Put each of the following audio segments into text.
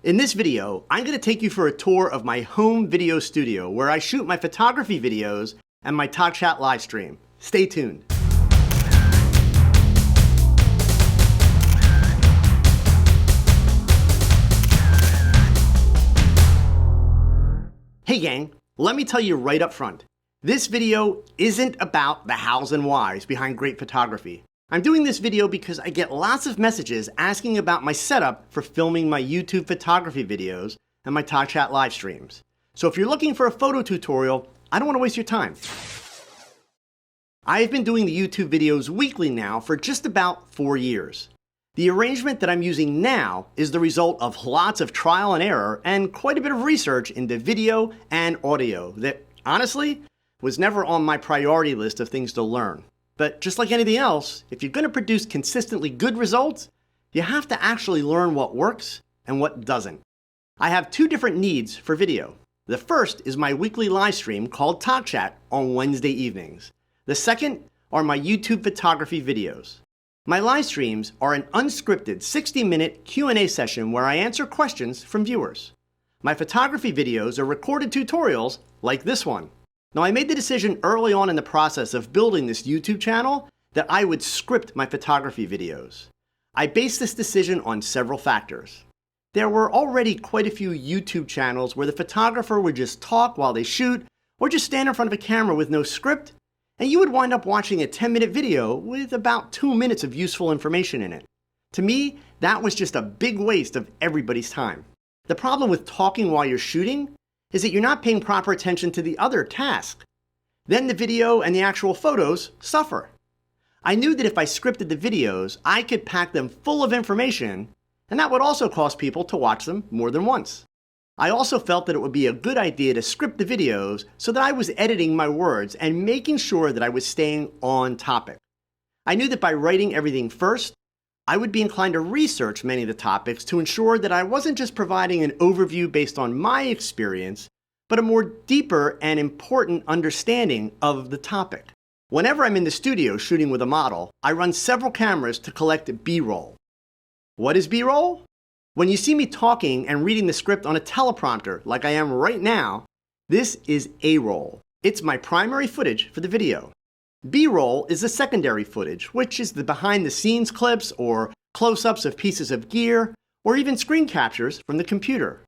In this video, I'm going to take you for a tour of my home video studio where I shoot my photography videos and my TOGCHAT live stream. Stay tuned. Hey gang, let me tell you right up front. This video isn't about the hows and whys behind great photography. I'm doing this video because I get lots of messages asking about my setup for filming my YouTube photography videos and my TOGCHAT live streams. So if you're looking for a photo tutorial, I don't want to waste your time. I have been doing the YouTube videos weekly now for just about 4 years. The arrangement that I'm using now is the result of lots of trial and error and quite a bit of research into video and audio that, honestly, was never on my priority list of things to learn. But just like anything else, if you're going to produce consistently good results, you have to actually learn what works and what doesn't. I have two different needs for video. The first is my weekly live stream called TOGCHAT on Wednesday evenings. The second are my YouTube photography videos. My live streams are an unscripted 60-minute Q&A session where I answer questions from viewers. My photography videos are recorded tutorials like this one. Now, I made the decision early on in the process of building this YouTube channel that I would script my photography videos. I based this decision on several factors. There were already quite a few YouTube channels where the photographer would just talk while they shoot or just stand in front of a camera with no script, and you would wind up watching a 10-minute video with about 2 minutes of useful information in it. To me, that was just a big waste of everybody's time. The problem with talking while you're shooting is that you're not paying proper attention to the other task. Then the video and the actual photos suffer. I knew that if I scripted the videos, I could pack them full of information, and that would also cause people to watch them more than once. I also felt that it would be a good idea to script the videos so that I was editing my words and making sure that I was staying on topic. I knew that by writing everything first, I would be inclined to research many of the topics to ensure that I wasn't just providing an overview based on my experience, but a more deeper and important understanding of the topic. Whenever I'm in the studio shooting with a model, I run several cameras to collect B-roll. What is B-roll? When you see me talking and reading the script on a teleprompter like I am right now, this is A-roll. It's my primary footage for the video. B-roll is the secondary footage, which is the behind-the-scenes clips or close-ups of pieces of gear, or even screen captures from the computer.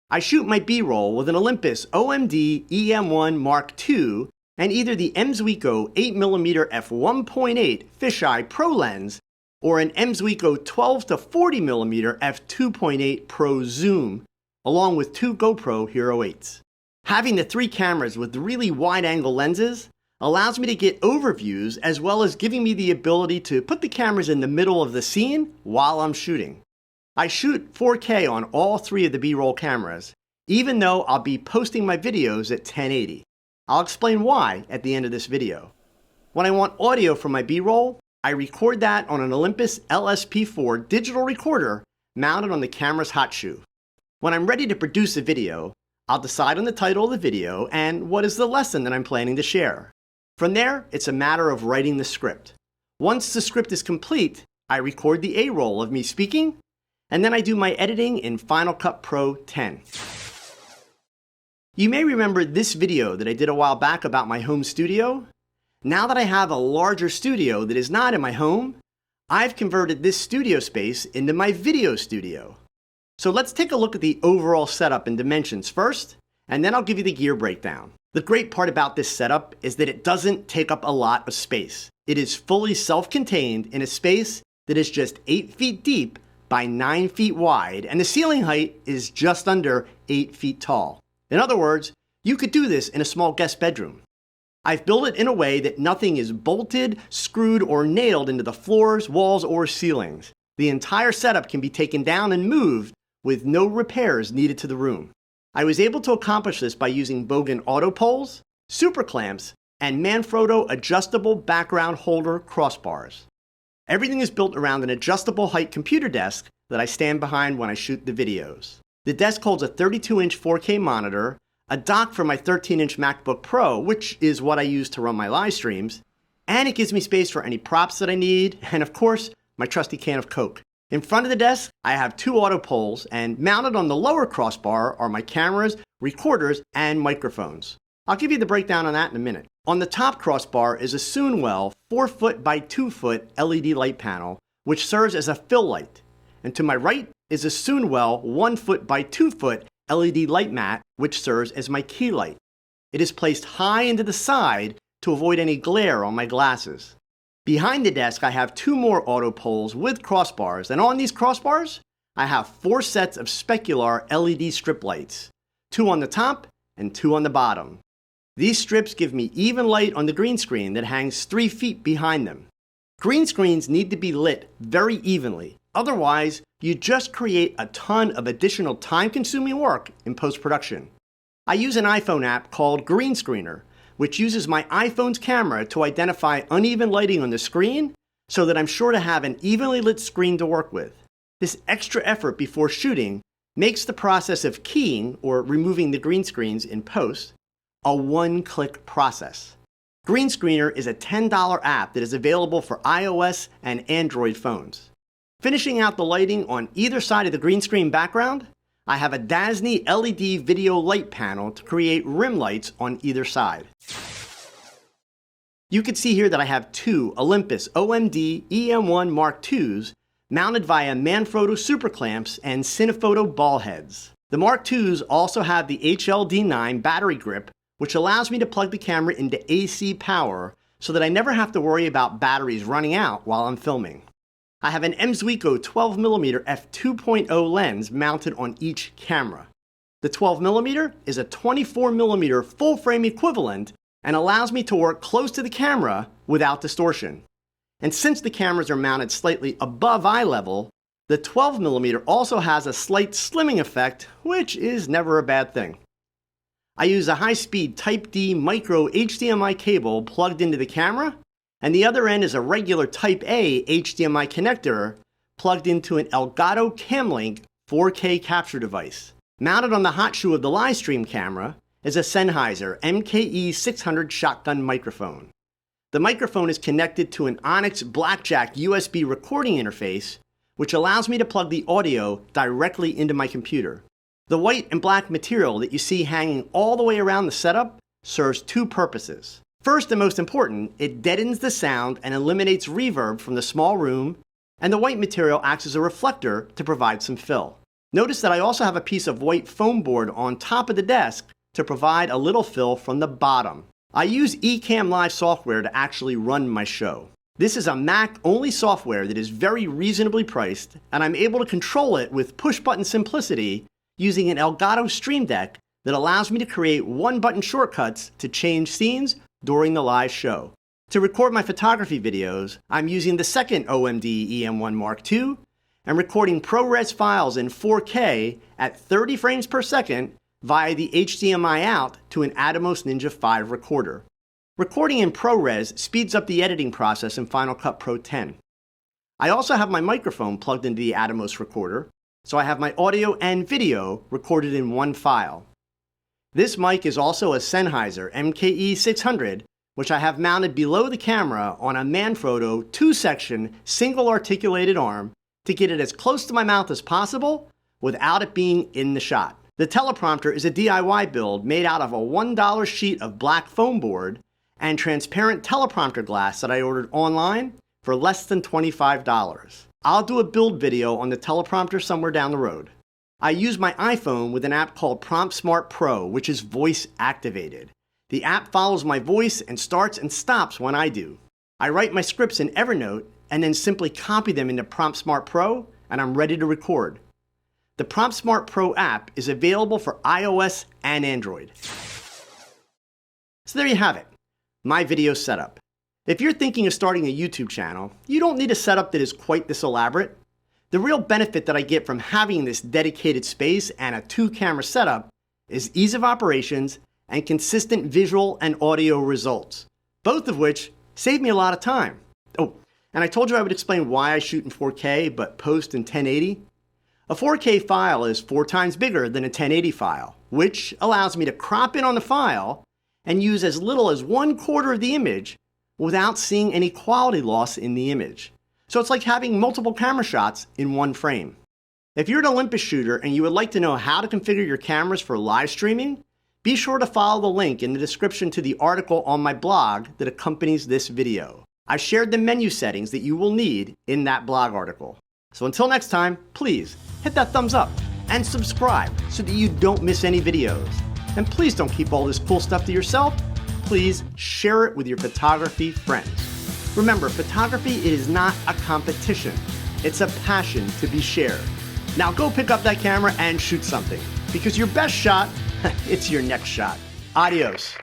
I shoot my B-roll with an Olympus OMD EM1 Mark II and either the Emswico 8mm f1.8 fisheye Pro lens or an Emswico 12 to 40mm f2.8 Pro zoom, along with 2 GoPro Hero 8s. Having the 3 cameras with really wide-angle lenses allows me to get overviews as well as giving me the ability to put the cameras in the middle of the scene while I'm shooting. I shoot 4K on all 3 of the B-roll cameras, even though I'll be posting my videos at 1080. I'll explain why at the end of this video. When I want audio from my B-roll, I record that on an Olympus LSP4 digital recorder mounted on the camera's hot shoe. When I'm ready to produce a video, I'll decide on the title of the video and what is the lesson that I'm planning to share. From there, it's a matter of writing the script. Once the script is complete, I record the A-roll of me speaking, and then I do my editing in Final Cut Pro 10. You may remember this video that I did a while back about my home studio. Now that I have a larger studio that is not in my home, I've converted this studio space into my video studio. So let's take a look at the overall setup and dimensions first, and then I'll give you the gear breakdown. The great part about this setup is that it doesn't take up a lot of space. It is fully self-contained in a space that is just 8 feet deep by 9 feet wide, and the ceiling height is just under 8 feet tall. In other words, you could do this in a small guest bedroom. I've built it in a way that nothing is bolted, screwed, or nailed into the floors, walls, or ceilings. The entire setup can be taken down and moved with no repairs needed to the room. I was able to accomplish this by using Bogan auto poles, super clamps, and Manfrotto adjustable background holder crossbars. Everything is built around an adjustable height computer desk that I stand behind when I shoot the videos. The desk holds a 32-inch 4K monitor, a dock for my 13-inch MacBook Pro, which is what I use to run my live streams, and it gives me space for any props that I need, and of course, my trusty can of Coke. In front of the desk, I have 2 auto poles, and mounted on the lower crossbar are my cameras, recorders, and microphones. I'll give you the breakdown on that in a minute. On the top crossbar is a Soonwell 4-foot by 2-foot LED light panel, which serves as a fill light. And to my right is a Soonwell 1-foot by 2-foot LED light mat, which serves as my key light. It is placed high into the side to avoid any glare on my glasses. Behind the desk, I have 2 more auto poles with crossbars, and on these crossbars, I have 4 sets of specular LED strip lights, 2 on the top and 2 on the bottom. These strips give me even light on the green screen that hangs 3 feet behind them. Green screens need to be lit very evenly, otherwise you just create a ton of additional time-consuming work in post-production. I use an iPhone app called Green Screener, which uses my iPhone's camera to identify uneven lighting on the screen so that I'm sure to have an evenly lit screen to work with. This extra effort before shooting makes the process of keying, or removing the green screens in post, a one-click process. Green Screener is a $10 app that is available for iOS and Android phones. Finishing out the lighting on either side of the green screen background, I have a Dasny LED video light panel to create rim lights on either side. You can see here that I have 2 Olympus OMD EM1 Mark IIs mounted via Manfrotto super clamps and Cinephoto ball heads. The Mark IIs also have the HLD9 battery grip, which allows me to plug the camera into AC power so that I never have to worry about batteries running out while I'm filming. I have an Mzuiko 12mm f2.0 lens mounted on each camera. The 12mm is a 24mm full-frame equivalent and allows me to work close to the camera without distortion. And since the cameras are mounted slightly above eye level, the 12mm also has a slight slimming effect, which is never a bad thing. I use a high-speed Type D micro HDMI cable plugged into the camera, and the other end is a regular Type A HDMI connector plugged into an Elgato Camlink 4K capture device. Mounted on the hot shoe of the Livestream camera is a Sennheiser MKE 600 shotgun microphone. The microphone is connected to an Onyx Blackjack USB recording interface, which allows me to plug the audio directly into my computer. The white and black material that you see hanging all the way around the setup serves 2 purposes. First and most important, it deadens the sound and eliminates reverb from the small room, and the white material acts as a reflector to provide some fill. Notice that I also have a piece of white foam board on top of the desk to provide a little fill from the bottom. I use Ecamm Live software to actually run my show. This is a Mac-only software that is very reasonably priced, and I'm able to control it with push-button simplicity using an Elgato Stream Deck that allows me to create one-button shortcuts to change scenes during the live show. To record my photography videos, I'm using the second OMD EM1 Mark II and recording ProRes files in 4K at 30 frames per second via the HDMI out to an Atomos Ninja 5 recorder. Recording in ProRes speeds up the editing process in Final Cut Pro X. I also have my microphone plugged into the Atomos recorder, so I have my audio and video recorded in one file. This mic is also a Sennheiser MKE 600, which I have mounted below the camera on a Manfrotto 2-section single articulated arm to get it as close to my mouth as possible without it being in the shot. The teleprompter is a DIY build made out of a $1 sheet of black foam board and transparent teleprompter glass that I ordered online for less than $25. I'll do a build video on the teleprompter somewhere down the road. I use my iPhone with an app called Prompt Smart Pro, which is voice activated. The app follows my voice and starts and stops when I do. I write my scripts in Evernote and then simply copy them into Prompt Smart Pro, and I'm ready to record. The Prompt Smart Pro app is available for iOS and Android. So there you have it, my video setup. If you're thinking of starting a YouTube channel, you don't need a setup that is quite this elaborate. The real benefit that I get from having this dedicated space and a 2-camera setup is ease of operations and consistent visual and audio results, both of which save me a lot of time. Oh, and I told you I would explain why I shoot in 4K but post in 1080. A 4K file is 4 times bigger than a 1080 file, which allows me to crop in on the file and use as little as 1/4 of the image without seeing any quality loss in the image. So it's like having multiple camera shots in one frame. If you're an Olympus shooter and you would like to know how to configure your cameras for live streaming, be sure to follow the link in the description to the article on my blog that accompanies this video. I've shared the menu settings that you will need in that blog article. So until next time, please hit that thumbs up and subscribe so that you don't miss any videos. And please don't keep all this cool stuff to yourself. Please share it with your photography friends. Remember, photography is not a competition. It's a passion to be shared. Now go pick up that camera and shoot something, because your best shot, it's your next shot. Adios.